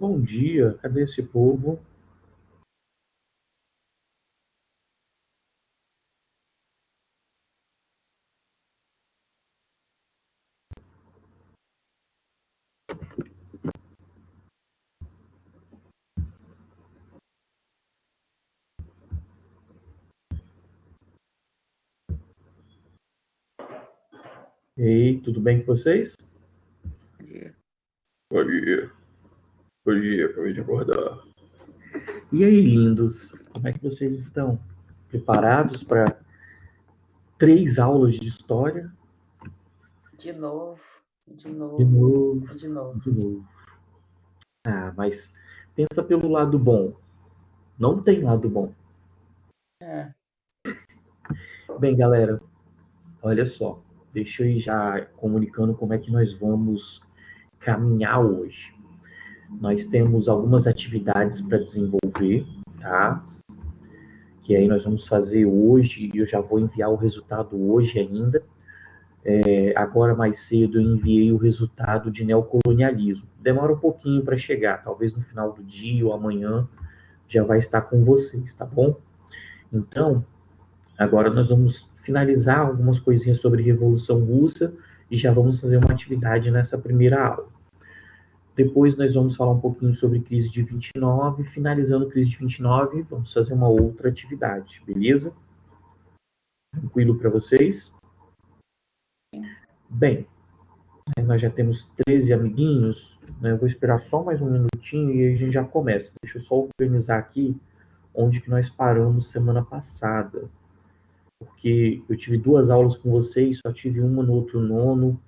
Bom dia, cadê esse povo? Ei, tudo bem com vocês? Dia. Bom dia, bom dia, acabei de acordar. E aí, lindos, como é que vocês estão? Preparados para 3 aulas de história? De novo, de De novo, novo, de novo. de novo. Ah, mas pensa pelo lado bom. Não tem lado bom. É, Bem, galera, olha só. Deixa eu ir já comunicando como é que nós vamos caminhar hoje. Nós temos algumas atividades para desenvolver, tá? Que aí nós vamos fazer hoje, e eu já vou enviar o resultado hoje ainda. Agora mais cedo eu enviei o resultado de neocolonialismo. Demora um pouquinho para chegar, talvez no final do dia ou amanhã já vai estar com vocês, tá bom? Então, agora nós vamos finalizar algumas coisinhas sobre Revolução Russa e já vamos fazer uma atividade nessa primeira aula. Depois nós vamos falar um pouquinho sobre crise de 29, finalizando crise de 29, vamos fazer uma outra atividade, beleza? Tranquilo para vocês? Bem, nós já temos 13 amiguinhos, né? Eu vou esperar só mais um minutinho e aí a gente já começa. Deixa eu só organizar aqui onde que nós paramos semana passada, porque eu tive 2 aulas com vocês, só tive uma no outro nono,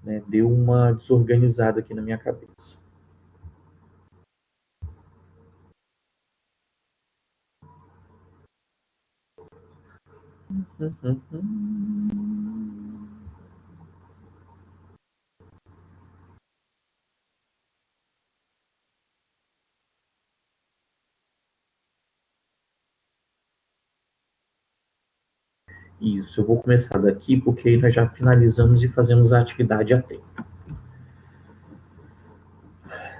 né? Deu uma desorganizada aqui na minha cabeça. Isso, eu vou começar daqui porque aí nós já finalizamos e fazemos a atividade a tempo.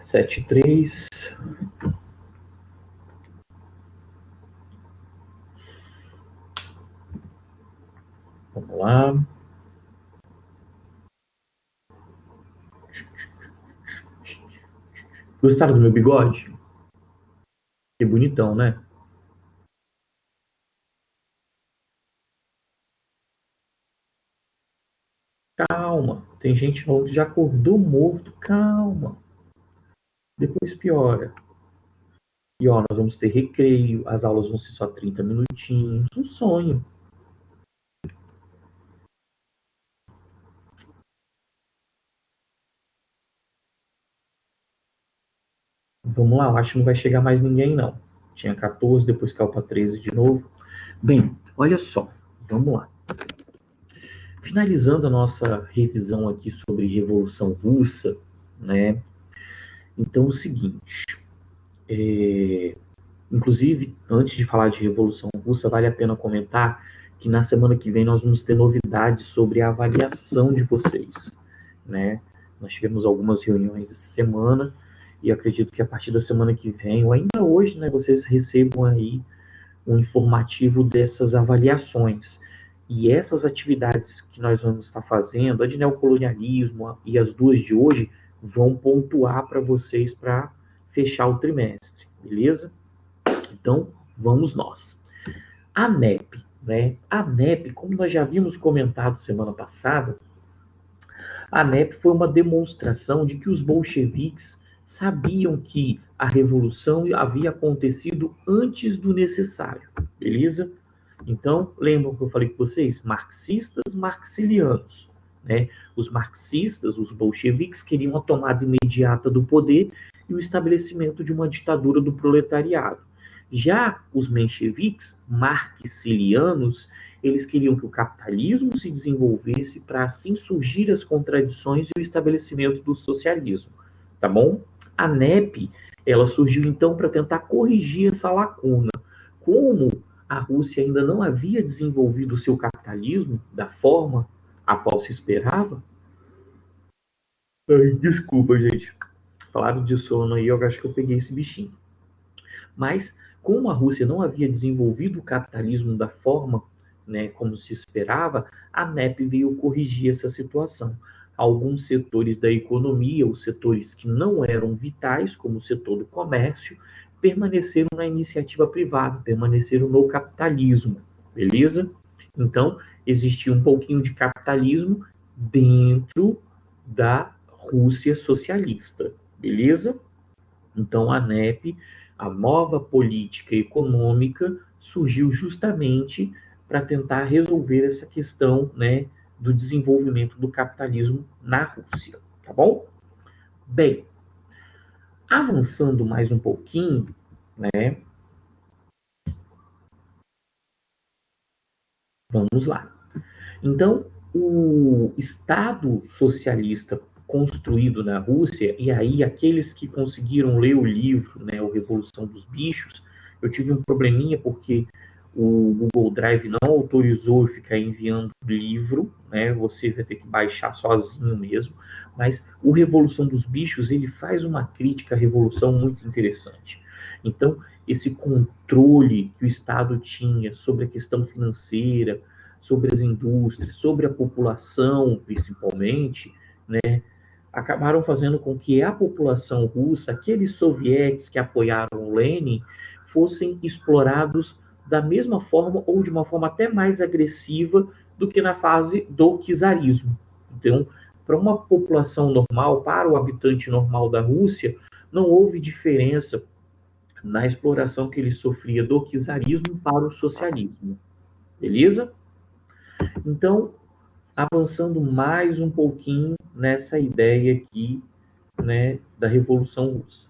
7:03. Vamos lá. Gostaram do meu bigode? Que bonitão, né? Calma, tem gente falando que já acordou morto. Calma, depois piora. E ó, nós vamos ter recreio, as aulas vão ser só 30 minutinhos. Um sonho. Vamos lá, eu acho que não vai chegar mais ninguém, não. Tinha 14, depois caiu para 13 de novo. Bem, olha só, vamos lá. Finalizando a nossa revisão aqui sobre Revolução Russa, né? Então, o seguinte, inclusive, antes de falar de Revolução Russa, vale a pena comentar que na semana que vem nós vamos ter novidades sobre a avaliação de vocês, né? Nós tivemos algumas reuniões essa semana e acredito que a partir da semana que vem, ou ainda hoje, né, vocês recebam aí um informativo dessas avaliações. E essas atividades que nós vamos estar fazendo, a de neocolonialismo e as duas de hoje, vão pontuar para vocês para fechar o trimestre, beleza? Então, vamos nós. A NEP, né? A NEP, como nós já havíamos comentado semana passada, a NEP foi uma demonstração de que os bolcheviques sabiam que a revolução havia acontecido antes do necessário, beleza? Então, lembram que eu falei com vocês? Marxistas, marxilianos, né? Os marxistas, os bolcheviques, queriam a tomada imediata do poder e o estabelecimento de uma ditadura do proletariado. Já os mencheviques, marxilianos, eles queriam que o capitalismo se desenvolvesse para assim surgir as contradições e o estabelecimento do socialismo, tá bom? A NEP, ela surgiu então para tentar corrigir essa lacuna. Como a Rússia ainda não havia desenvolvido o seu capitalismo da forma a qual se esperava. Ai, desculpa, gente. falaram de sono aí, eu acho que eu peguei esse bichinho. Mas, como a Rússia não havia desenvolvido o capitalismo da forma, né, como se esperava, a NEP veio corrigir essa situação. Alguns setores da economia, os setores que não eram vitais, como o setor do comércio, permaneceram na iniciativa privada, permaneceram no capitalismo, beleza? Então, existia um pouquinho de capitalismo dentro da Rússia socialista, beleza? Então, a NEP, a nova política econômica, surgiu justamente para tentar resolver essa questão, né, do desenvolvimento do capitalismo na Rússia, tá bom? Bem, avançando mais um pouquinho, né, vamos lá. Então, o Estado socialista construído na Rússia, e aí aqueles que conseguiram ler o livro, né, o Revolução dos Bichos, eu tive um probleminha porque o Google Drive não autorizou eu ficar enviando livro, né, você vai ter que baixar sozinho mesmo, mas o Revolução dos Bichos, ele faz uma crítica à Revolução muito interessante. Então, esse controle que o Estado tinha sobre a questão financeira, sobre as indústrias, sobre a população, principalmente, né, acabaram fazendo com que a população russa, aqueles sovietes que apoiaram Lenin, fossem explorados da mesma forma ou de uma forma até mais agressiva do que na fase do czarismo. Então, para uma população normal, para o habitante normal da Rússia, não houve diferença na exploração que ele sofria do czarismo para o socialismo. Beleza? Então, avançando mais um pouquinho nessa ideia aqui, né, da Revolução Russa.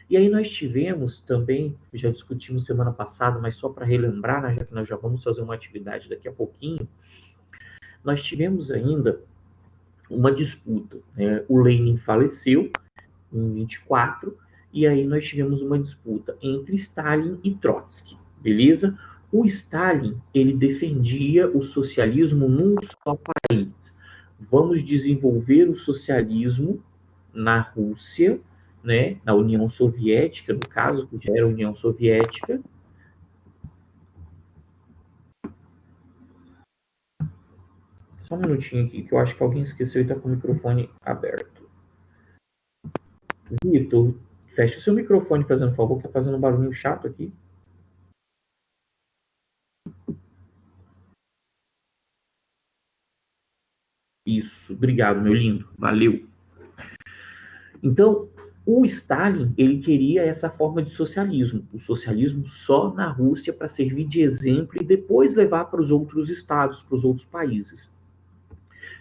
E aí nós tivemos também, já discutimos semana passada, mas só para relembrar, né, já que nós já vamos fazer uma atividade daqui a pouquinho, nós tivemos ainda uma disputa. Né? O Lenin faleceu em 24, e aí nós tivemos uma disputa entre Stalin e Trotsky, beleza? O Stalin, ele defendia o socialismo num só país. Vamos desenvolver o socialismo na Rússia, né, na União Soviética, no caso, que já era a União Soviética. Só um minutinho aqui, que eu acho que alguém esqueceu e está com o microfone aberto. Vitor, fecha o seu microfone, fazendo favor, que está fazendo um barulho chato aqui. Isso, obrigado, meu lindo, valeu. Então, o Stalin, ele queria essa forma de socialismo, o socialismo só na Rússia para servir de exemplo e depois levar para os outros estados, para os outros países.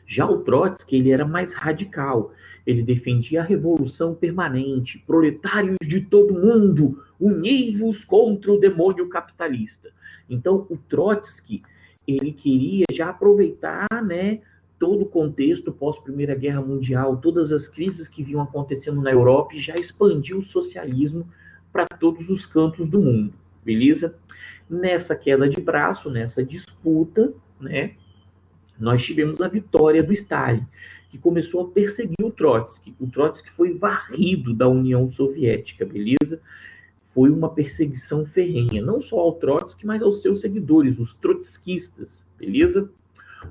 Já o Trotsky, ele era mais radical, ele defendia a revolução permanente, proletários de todo mundo, unei-vos contra o demônio capitalista. Então, o Trotsky, ele queria já aproveitar, né, todo o contexto pós-Primeira Guerra Mundial, todas as crises que vinham acontecendo na Europa e já expandiu o socialismo para todos os cantos do mundo, beleza? Nessa queda de braço, nessa disputa, né, nós tivemos a vitória do Stalin, que começou a perseguir o Trotsky. O Trotsky foi varrido da União Soviética, beleza? Foi uma perseguição ferrenha, não só ao Trotsky, mas aos seus seguidores, os trotskistas, beleza?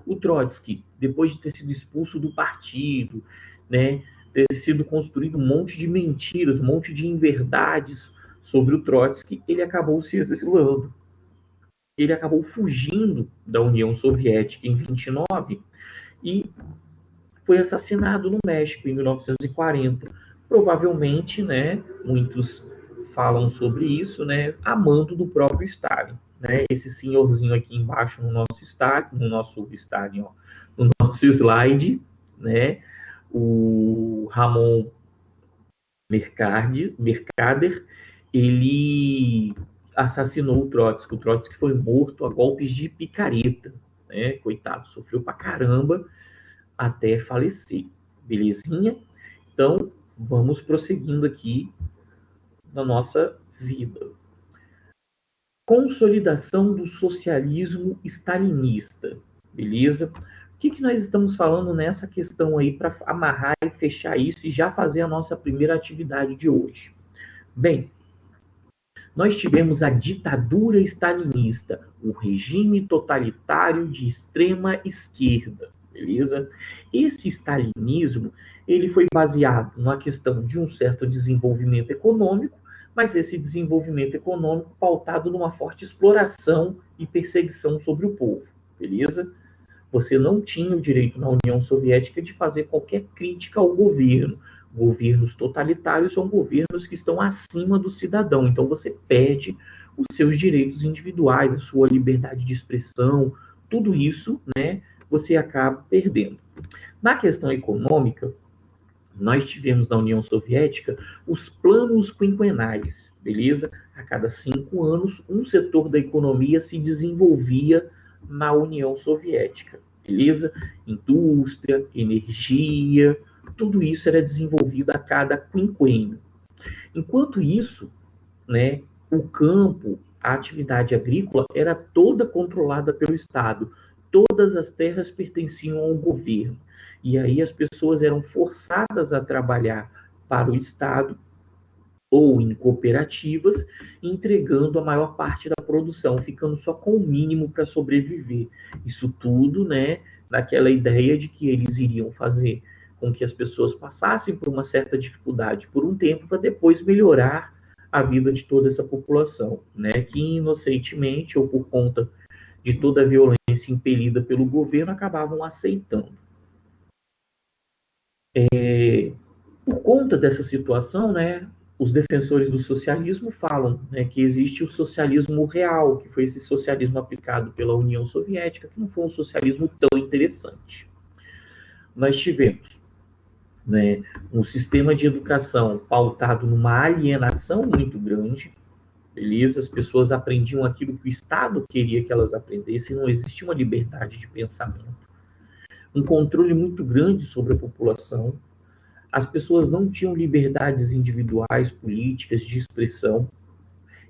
O Trotsky, depois de ter sido expulso do partido, né, ter sido construído um monte de mentiras, um monte de inverdades sobre o Trotsky, ele acabou se exilando. Ele acabou fugindo da União Soviética em 29 e foi assassinado no México em 1940. Provavelmente, né, muitos falam sobre isso, né, a mando do próprio Stalin, né? Esse senhorzinho aqui embaixo no nosso estádio, no nosso slide, né? O Ramon Mercader, ele assassinou o Trotsky. O Trotsky foi morto a golpes de picareta, né? Coitado, sofreu pra caramba até falecer. Belezinha? Então, vamos prosseguindo aqui na nossa vida. Consolidação do socialismo stalinista. Beleza? que nós estamos falando nessa questão aí para amarrar e fechar isso e já fazer a nossa primeira atividade de hoje? Bem, nós tivemos a ditadura stalinista, o regime totalitário de extrema esquerda, beleza? Esse stalinismo, ele foi baseado na questão de um certo desenvolvimento econômico, mas esse desenvolvimento econômico pautado numa forte exploração e perseguição sobre o povo, beleza? Você não tinha o direito na União Soviética de fazer qualquer crítica ao governo. Governos totalitários são governos que estão acima do cidadão. Então você perde os seus direitos individuais, a sua liberdade de expressão, tudo isso, né, você acaba perdendo. Na questão econômica, nós tivemos na União Soviética os planos quinquenais, beleza? A cada 5 anos, um setor da economia se desenvolvia na União Soviética, beleza? Indústria, energia, tudo isso era desenvolvido a cada quinquênio. Enquanto isso, né, o campo, a atividade agrícola era toda controlada pelo Estado. Todas as terras pertenciam ao governo. E aí as pessoas eram forçadas a trabalhar para o Estado ou em cooperativas, entregando a maior parte da produção, ficando só com o mínimo para sobreviver. Isso tudo, né, naquela ideia de que eles iriam fazer com que as pessoas passassem por uma certa dificuldade por um tempo para depois melhorar a vida de toda essa população, né, que inocentemente ou por conta de toda a violência impelida pelo governo acabavam aceitando. Por conta dessa situação, né, os defensores do socialismo falam, né, que existe o socialismo real, que foi esse socialismo aplicado pela União Soviética, que não foi um socialismo tão interessante. Nós tivemos, né, um sistema de educação pautado numa alienação muito grande, beleza? As pessoas aprendiam aquilo que o Estado queria que elas aprendessem, não existia uma liberdade de pensamento. Um controle muito grande sobre a população, as pessoas não tinham liberdades individuais, políticas, de expressão,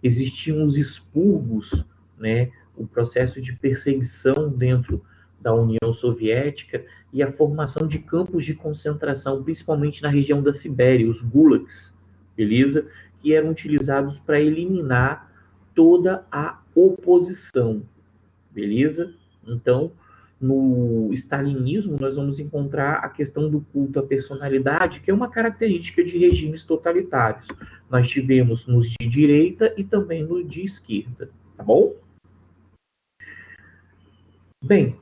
existiam os expurgos, né, o processo de perseguição dentro da União Soviética e a formação de campos de concentração, principalmente na região da Sibéria, os gulags, beleza? Que eram utilizados para eliminar toda a oposição, beleza? Então, no stalinismo, nós vamos encontrar a questão do culto à personalidade, que é uma característica de regimes totalitários. Nós tivemos nos de direita e também no de esquerda, tá bom? Bem,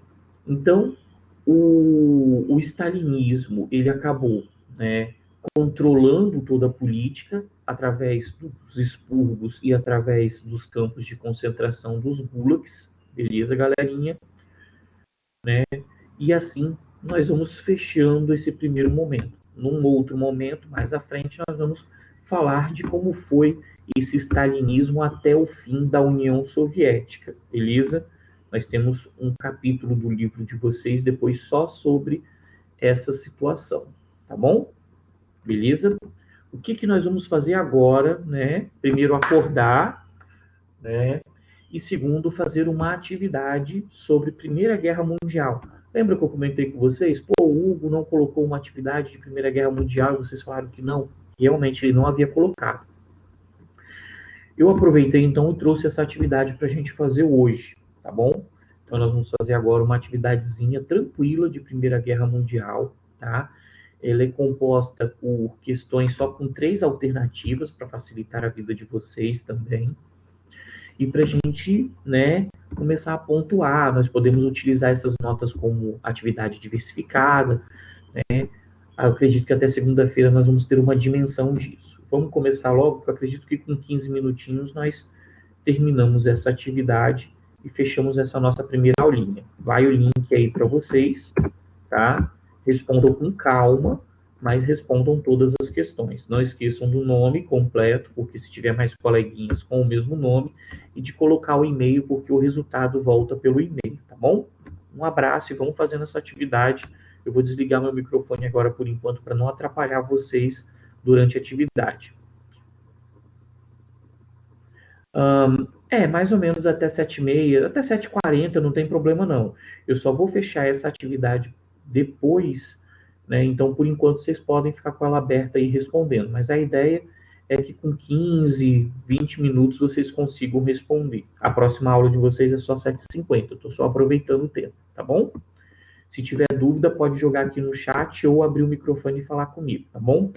então, o stalinismo, ele acabou, né, controlando toda a política através dos expurgos e através dos campos de concentração dos gulags, beleza, galerinha? Né? E assim nós vamos fechando esse primeiro momento. Num outro momento, mais à frente, nós vamos falar de como foi esse stalinismo até o fim da União Soviética, beleza? Nós temos um capítulo do livro de vocês depois só sobre essa situação, tá bom? Beleza? O que nós vamos fazer agora, né? Primeiro, acordar, né? E segundo, fazer uma atividade sobre Primeira Guerra Mundial. Lembra que eu comentei com vocês? Pô, o Hugo não colocou uma atividade de Primeira Guerra Mundial e vocês falaram que não. Realmente ele não havia colocado. Eu aproveitei então e trouxe essa atividade para a gente fazer hoje, tá bom? Então nós vamos fazer agora uma atividadezinha tranquila de Primeira Guerra Mundial, tá? Ela é composta por questões só com 3 alternativas para facilitar a vida de vocês também. E para a gente, né, começar a pontuar, nós podemos utilizar essas notas como atividade diversificada, né? Eu acredito que até segunda-feira nós vamos ter uma dimensão disso. Vamos começar logo, porque eu acredito que com 15 minutinhos nós terminamos essa atividade e fechamos essa nossa primeira aulinha. Vai o link aí para vocês, tá? Respondam com calma, mas respondam todas as questões. Não esqueçam do nome completo, porque se tiver mais coleguinhas com o mesmo nome, e de colocar o e-mail, porque o resultado volta pelo e-mail, tá bom? Um abraço e vamos fazendo essa atividade. Eu vou desligar meu microfone agora por enquanto para não atrapalhar vocês durante a atividade. Mais ou menos até 7h30, até 7h40, não tem problema não. Eu só vou fechar essa atividade depois, né? Então, por enquanto, vocês podem ficar com ela aberta e respondendo. Mas a ideia é que com 15, 20 minutos vocês consigam responder. A próxima aula de vocês é só 7h50. Eu estou só aproveitando o tempo, tá bom? Se tiver dúvida, pode jogar aqui no chat ou abrir o microfone e falar comigo, tá bom?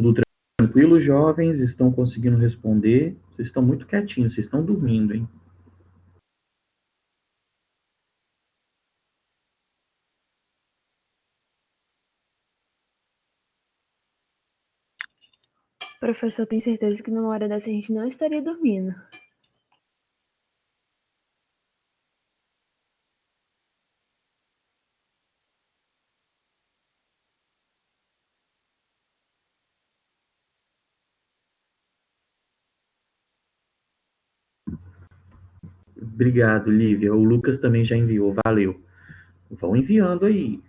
Tudo tranquilo, jovens? Estão conseguindo responder? Vocês estão muito quietinhos, vocês estão dormindo, hein? Professor, tem certeza que numa hora dessa a gente não estaria dormindo. Obrigado, Lívia. O Lucas também já enviou, valeu. Vão enviando aí.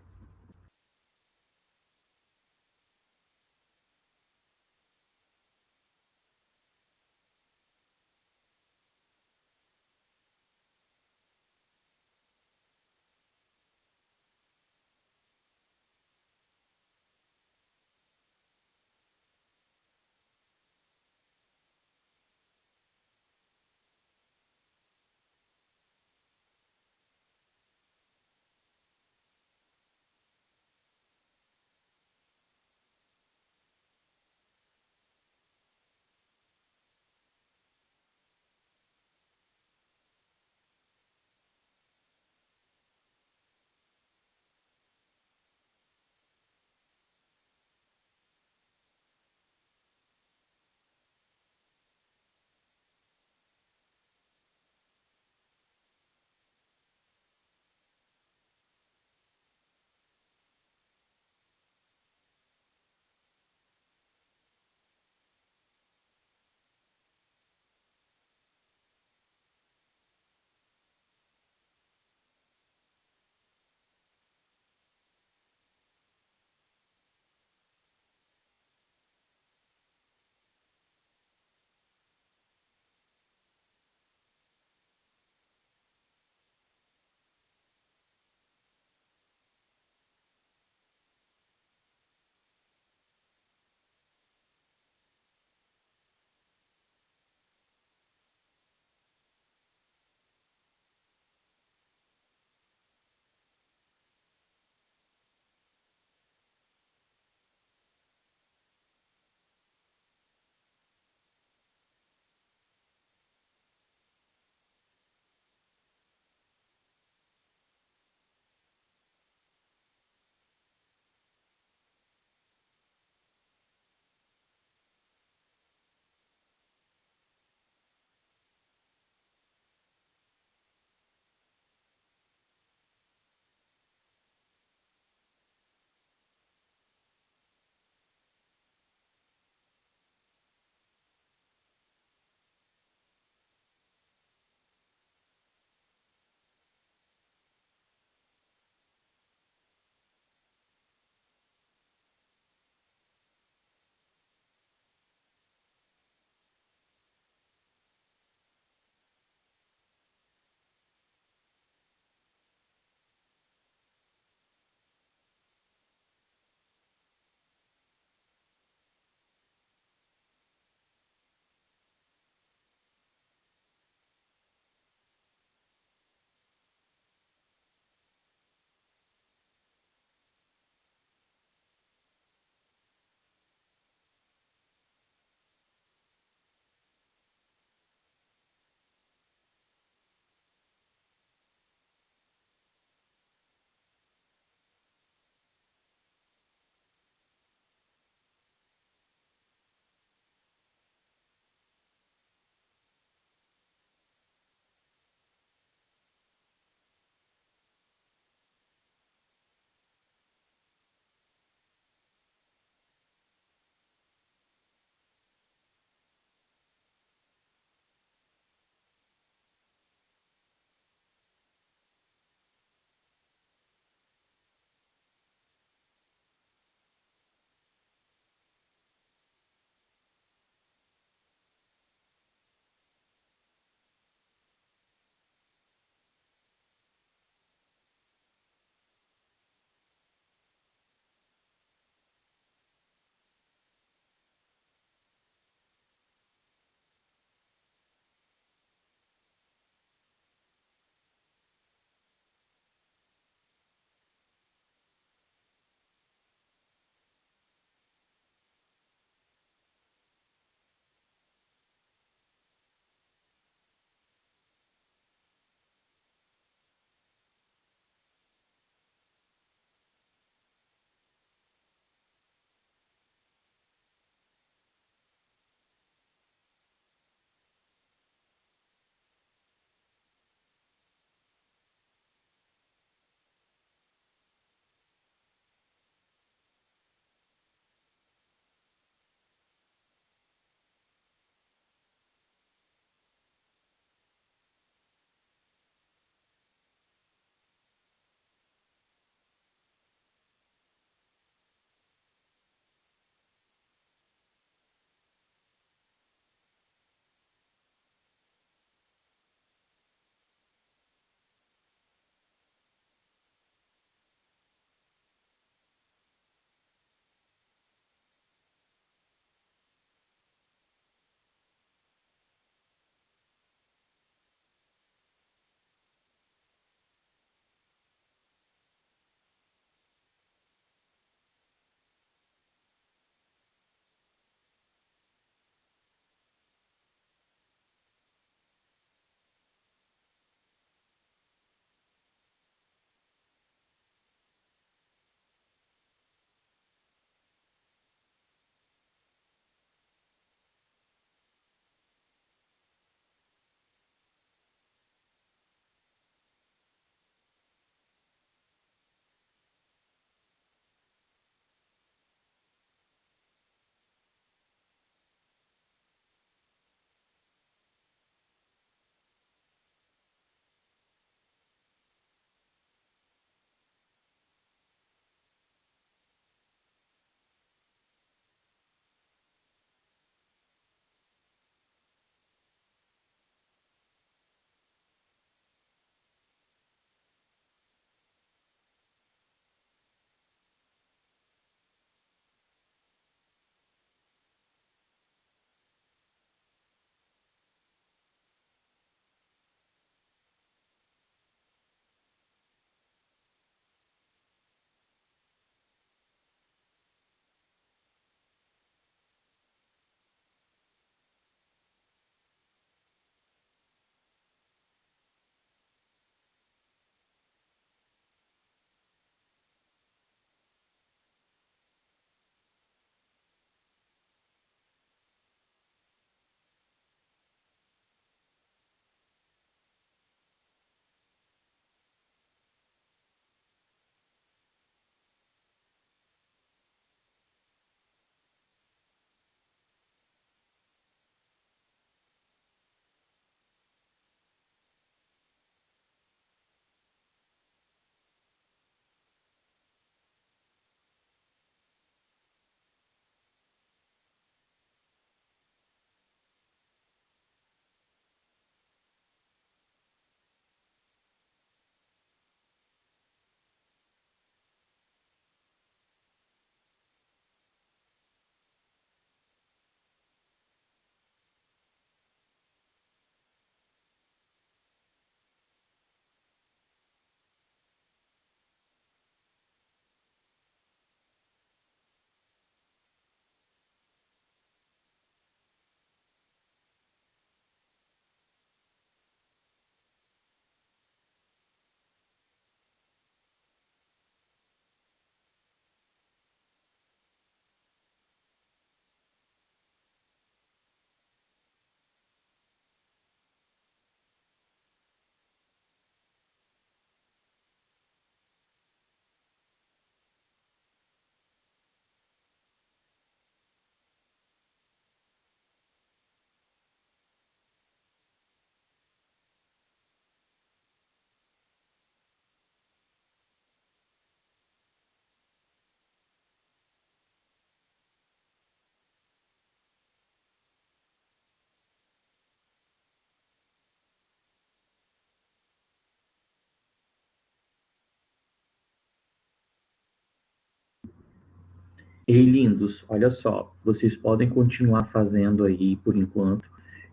Ei, lindos, olha só, vocês podem continuar fazendo aí por enquanto.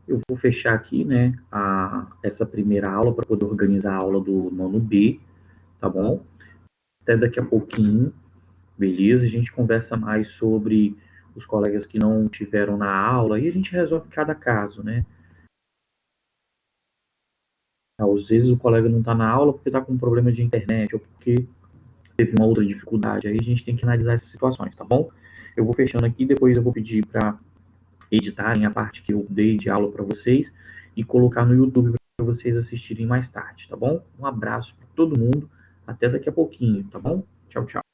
Eu vou fechar aqui, né, essa primeira aula para poder organizar a aula do nono B, tá bom? Até daqui a pouquinho, beleza? A gente conversa mais sobre os colegas que não tiveram na aula e a gente resolve cada caso, né? Às vezes o colega não está na aula porque está com um problema de internet ou porque teve uma outra dificuldade. Aí a gente tem que analisar essas situações, tá bom? Eu vou fechando aqui, depois eu vou pedir para editarem a parte que eu dei de aula para vocês e colocar no YouTube para vocês assistirem mais tarde, tá bom? Um abraço para todo mundo, até daqui a pouquinho, tá bom? Tchau, tchau.